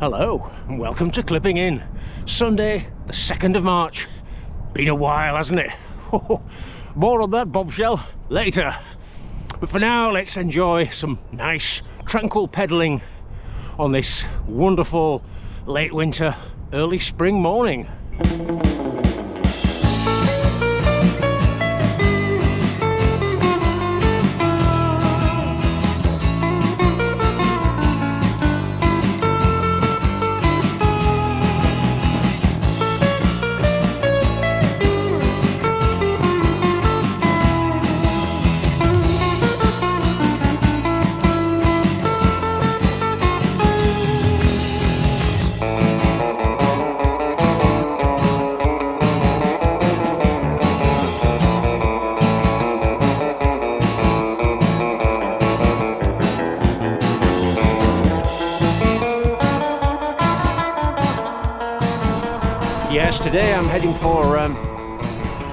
Hello and welcome to Clipping In. Sunday the 2nd of March. Been a while, hasn't it? More on that bombshell later. But for now, let's enjoy some nice tranquil pedalling on this wonderful late winter, early spring morning. Yes, today I'm heading for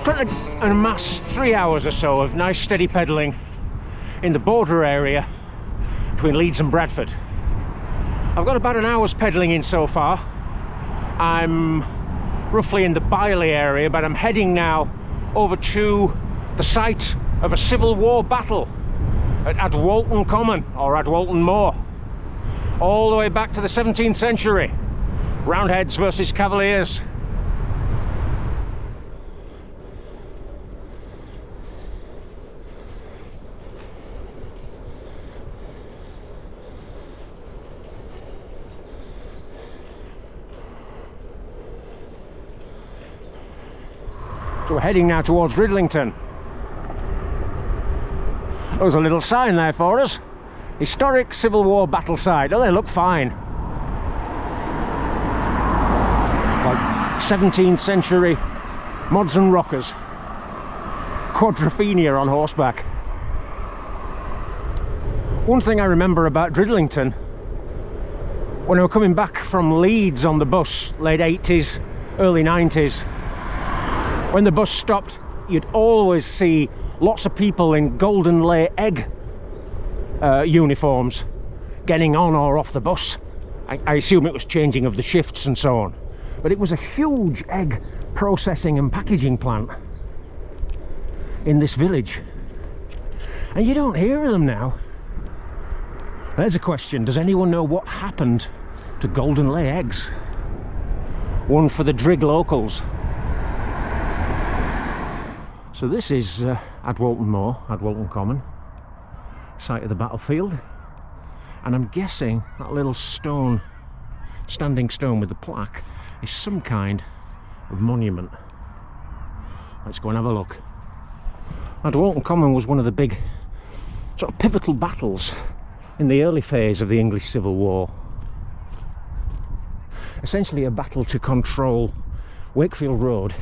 trying to amass 3 hours or so of nice steady pedalling in the border area between Leeds and Bradford. I've got about an hour's pedalling in so far. I'm roughly in the Biley area, but I'm heading now over to the site of a Civil War battle at Adwalton Common, or Adwalton Moor, all the way back to the 17th century. Roundheads versus Cavaliers. So we're heading now towards Ridlington. There's a little sign there for us. Historic Civil War battle site. Oh, they look fine. Like 17th century mods and rockers. Quadrophenia on horseback. One thing I remember about Ridlington, when I was coming back from Leeds on the bus, late 80s, early 90s, when the bus stopped, you'd always see lots of people in golden lay egg uniforms getting on or off the bus. I assume it was changing of the shifts and so on. But it was a huge egg processing and packaging plant in this village. And you don't hear of them now. There's a question. Does anyone know what happened to golden lay eggs? One for the Drig locals. So this is Adwalton Moor, Adwalton Common, site of the battlefield, and I'm guessing that little stone, standing stone with the plaque, is some kind of monument. Let's go and have a look. Adwalton Common was one of the big sort of pivotal battles in the early phase of the English Civil War. Essentially a battle to control Wakefield Road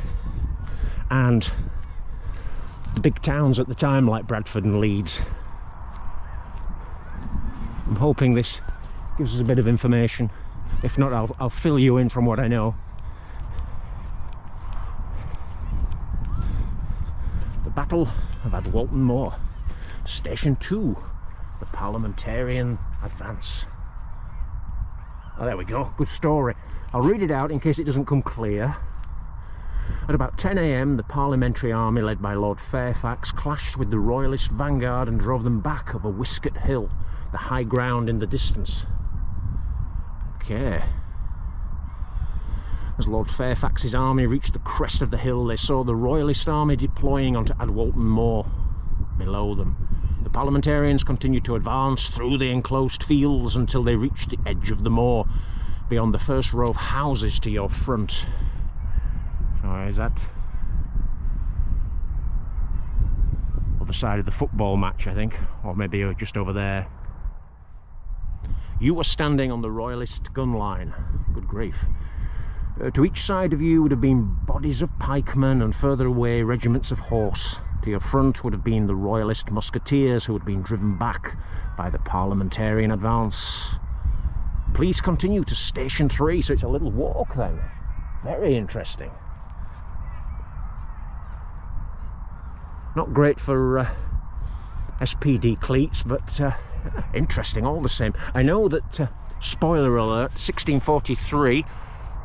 and big towns at the time like Bradford and Leeds. I'm hoping this gives us a bit of information. If not, I'll fill you in from what I know. The Battle of Adwalton Moor. Station 2. The Parliamentarian Advance. Oh, there we go. Good story. I'll read it out in case it doesn't come clear. At about 10 AM, the Parliamentary army led by Lord Fairfax clashed with the Royalist vanguard and drove them back over Whisket Hill, the high ground in the distance. Okay. As Lord Fairfax's army reached the crest of the hill, they saw the Royalist army deploying onto Adwalton Moor below them. The Parliamentarians continued to advance through the enclosed fields until they reached the edge of the moor, beyond the first row of houses to your front. Is that other side of the football match, I think, or maybe just over there. You were standing on the Royalist gun line. Good grief. To each side of you would have been bodies of pikemen, and further away regiments of horse. To your front would have been the Royalist musketeers, who had been driven back by the Parliamentarian advance. Please continue to Station 3, so it's a little walk then. Very interesting. Not great for SPD cleats, but interesting all the same. I know that spoiler alert, 1643,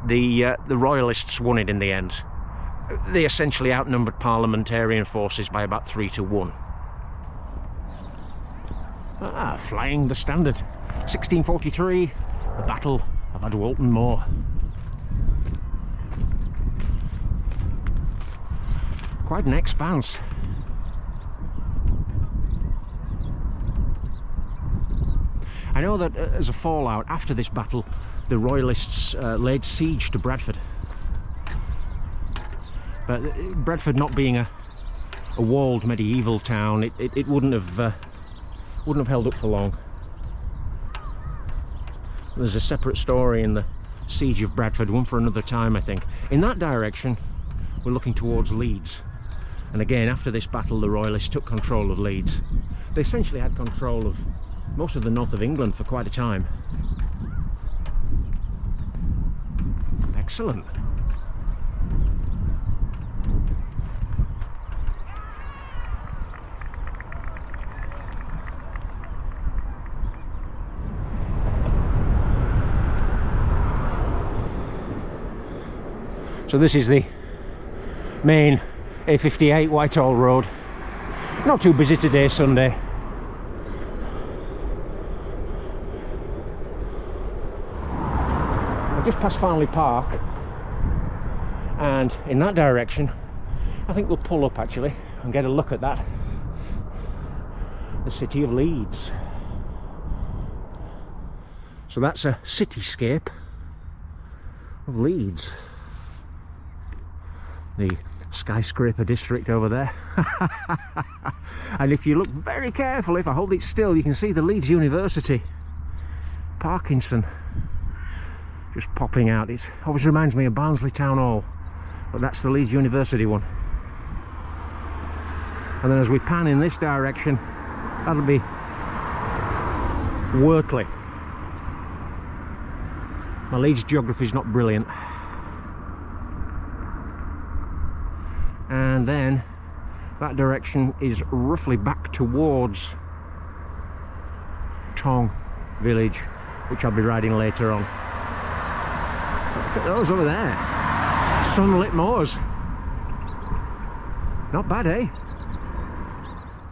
the Royalists won it in the end. They essentially outnumbered parliamentarian forces by about 3 to 1. Ah, flying the standard. 1643, the Battle of Adwalton Moor. Quite an expanse. I know that as a fallout after this battle, the Royalists laid siege to Bradford. But Bradford not being a walled medieval town, it wouldn't have held up for long. There's a separate story in the siege of Bradford, one for another time, I think. In that direction, we're looking towards Leeds. And again, after this battle, the Royalists took control of Leeds. They essentially had control of most of the north of England for quite a time. Excellent. So this is the main A58 Whitehall Road. Not too busy today, Sunday. I just passed Farnley Park, and in that direction I think we'll pull up actually and get a look at that. The city of Leeds. So that's a cityscape of Leeds. The skyscraper district over there. And if you look very carefully, if I hold it still, you can see the Leeds University. Parkinson just popping out. It always reminds me of Barnsley Town Hall, but that's the Leeds University one. And then as we pan in this direction, that'll be Wortley. My Leeds geography is not brilliant. And then that direction is roughly back towards Tong village, which I'll be riding later on. Look at those over there, sunlit moors. Not bad, eh?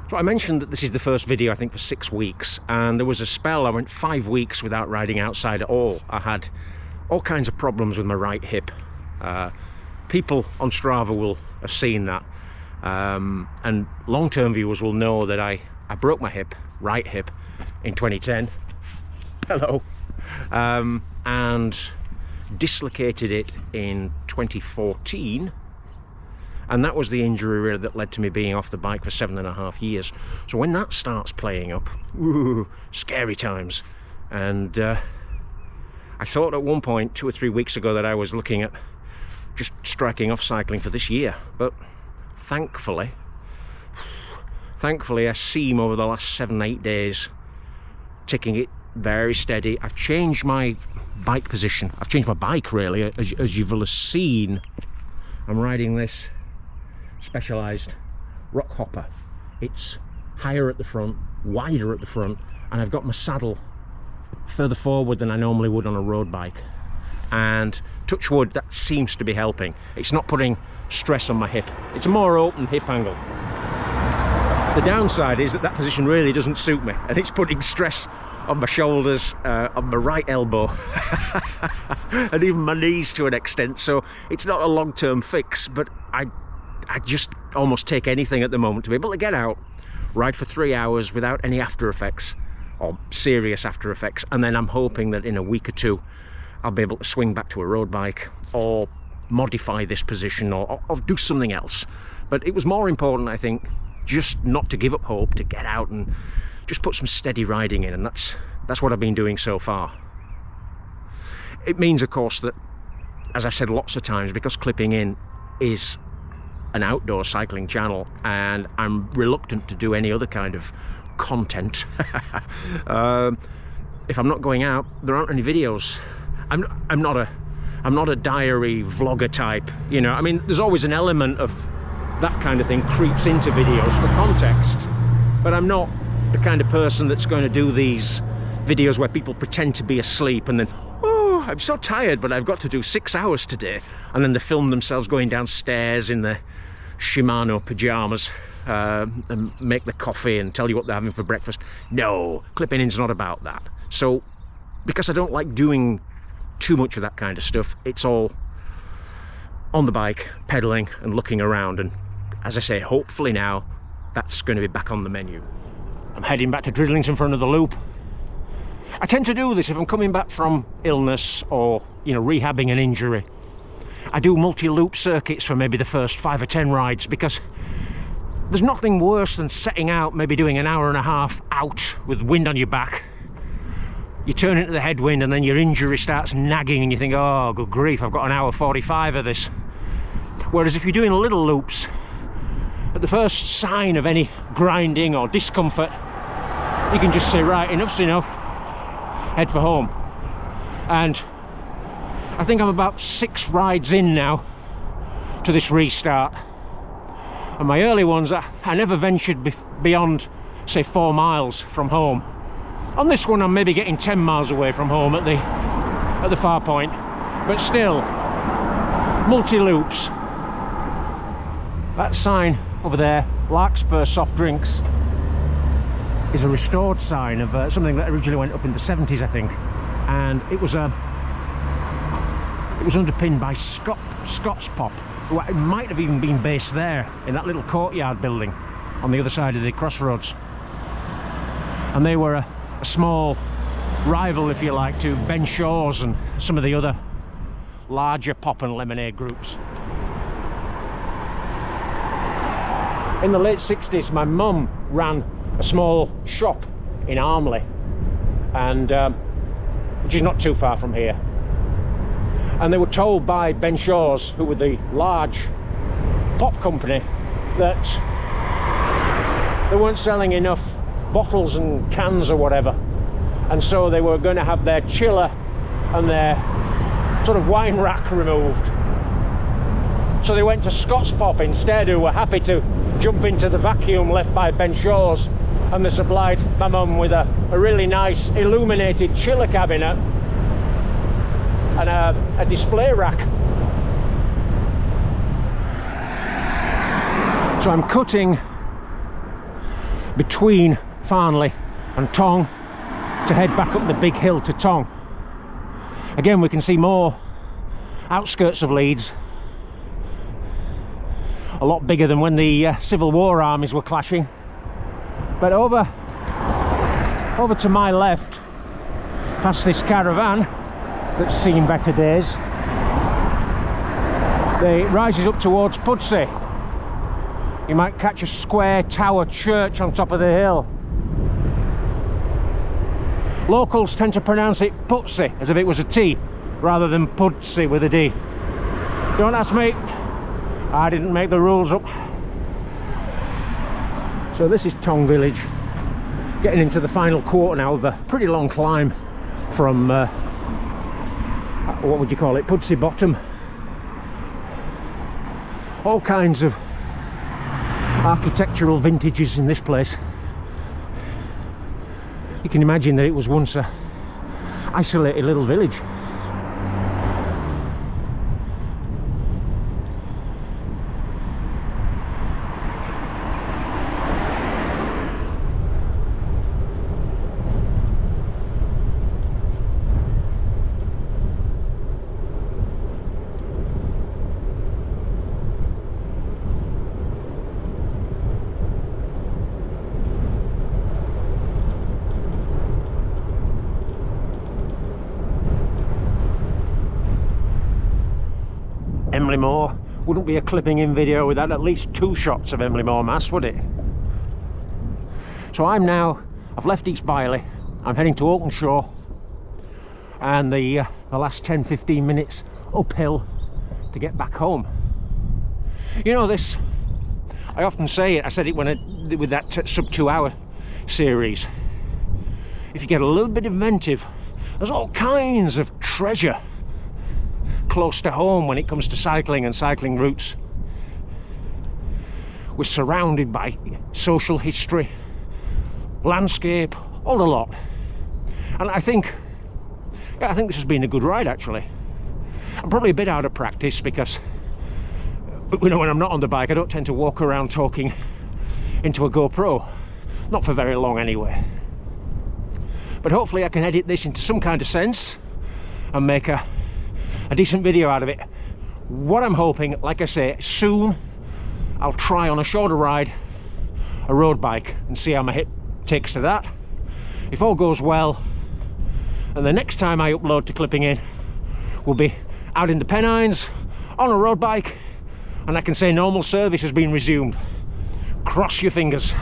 So I mentioned that this is the first video I think for 6 weeks, and there was a spell I went 5 weeks without riding outside at all. I had all kinds of problems with my right hip. People on Strava will have seen that, and long-term viewers will know that I broke my hip, right hip, in 2010. Hello. And dislocated it in 2014, and that was the injury that led to me being off the bike for 7.5 years. So when that starts playing up, ooh, scary times. And I thought at one point 2 or 3 weeks ago that I was looking at just striking off cycling for this year, but thankfully I seem over the last 7-8 days taking it very steady. I've changed my bike position. I've changed my bike really, as you will have seen. I'm riding this Specialized rock hopper. It's higher at the front, wider at the front, and I've got my saddle further forward than I normally would on a road bike. And touch wood, that seems to be helping. It's not putting stress on my hip. It's a more open hip angle. The downside is that position really doesn't suit me, and it's putting stress on my shoulders, on my right elbow, and even my knees to an extent. So it's not a long-term fix, but I just almost take anything at the moment to be able to get out, ride for 3 hours without any after effects, or serious after effects, and then I'm hoping that in a week or two I'll be able to swing back to a road bike or modify this position or do something else. But it was more important, I think, just not to give up hope, to get out and just put some steady riding in, and that's what I've been doing so far. It means, of course, that, as I've said lots of times, because Clipping In is an outdoor cycling channel and I'm reluctant to do any other kind of content, if I'm not going out, there aren't any videos. I'm not a diary vlogger type, you know. I mean, there's always an element of that kind of thing creeps into videos for context, but I'm not the kind of person that's going to do these videos where people pretend to be asleep and then, oh, I'm so tired, but I've got to do 6 hours today. And then they film themselves going downstairs in their Shimano pajamas and make the coffee and tell you what they're having for breakfast. No, clipping's not about that. So, because I don't like doing too much of that kind of stuff, it's all on the bike, pedaling and looking around. And as I say, hopefully now that's going to be back on the menu. I'm heading back to Dridlington for another loop. I tend to do this if I'm coming back from illness or, you know, rehabbing an injury. I do multi-loop circuits for maybe the first 5 or 10 rides, because there's nothing worse than setting out, maybe doing an hour and a half out with wind on your back. You turn into the headwind and then your injury starts nagging and you think, oh, good grief, I've got an hour 45 of this. Whereas if you're doing little loops, at the first sign of any grinding or discomfort, you can just say, right, enough's enough, head for home. And I think I'm about 6 rides in now to this restart. And my early ones, I never ventured beyond, say, 4 miles from home. On this one, I'm maybe getting 10 miles away from home at the far point, but still, multi-loops. That sign over there, Larkspur Soft Drinks, is a restored sign of something that originally went up in the 70s, I think, and it was underpinned by Scots Pop, who might have even been based there in that little courtyard building on the other side of the crossroads. And they were a small rival, if you like, to Ben Shaw's and some of the other larger pop and lemonade groups. In the late 60s, my mum ran a small shop in Armley, and which is not too far from here. And they were told by Ben Shaw's, who were the large pop company, that they weren't selling enough bottles and cans or whatever, and so they were going to have their chiller and their sort of wine rack removed. So they went to Scots Pop instead, who were happy to jump into the vacuum left by Ben Shaw's, and they supplied my mum with a really nice illuminated chiller cabinet and a display rack. So I'm cutting between Farnley and Tong to head back up the big hill to Tong. Again, we can see more outskirts of Leeds, a lot bigger than when the Civil War armies were clashing. But over to my left, past this caravan that's seen better days, it rises up towards Pudsey. You might catch a square tower church on top of the hill. Locals tend to pronounce it Pudsey, as if it was a T, rather than Pudsey with a D. Don't ask me, I didn't make the rules up. So this is Tong Village, getting into the final quarter now of a pretty long climb from, what would you call it, Pudsey Bottom. All kinds of architectural vintages in this place. You can imagine that it was once a isolated little village. Moor wouldn't be a clipping in video without at least 2 shots of Emily Moor Mass, would it? So I've left East Biley, I'm heading to Oakenshaw, and the last 10-15 minutes uphill to get back home. You know, this, I often say it, I said it with that sub 2 hour series, if you get a little bit inventive, there's all kinds of treasure close to home when it comes to cycling and cycling routes. We're surrounded by social history, landscape, all a lot. And I think this has been a good ride, actually. I'm probably a bit out of practice because, you know, when I'm not on the bike, I don't tend to walk around talking into a GoPro. Not for very long anyway. But hopefully I can edit this into some kind of sense and make a decent video out of it. What I'm hoping, like I say, soon I'll try on a shorter ride a road bike and see how my hip takes to that. If all goes well, and the next time I upload to Clipping In will be out in the Pennines on a road bike, and I can say normal service has been resumed. Cross your fingers.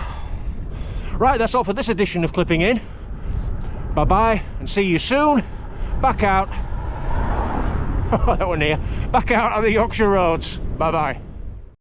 Right, that's all for this edition of Clipping In. Bye bye, and see you soon. Back out. That one here. Back out on the Yorkshire roads. Bye bye.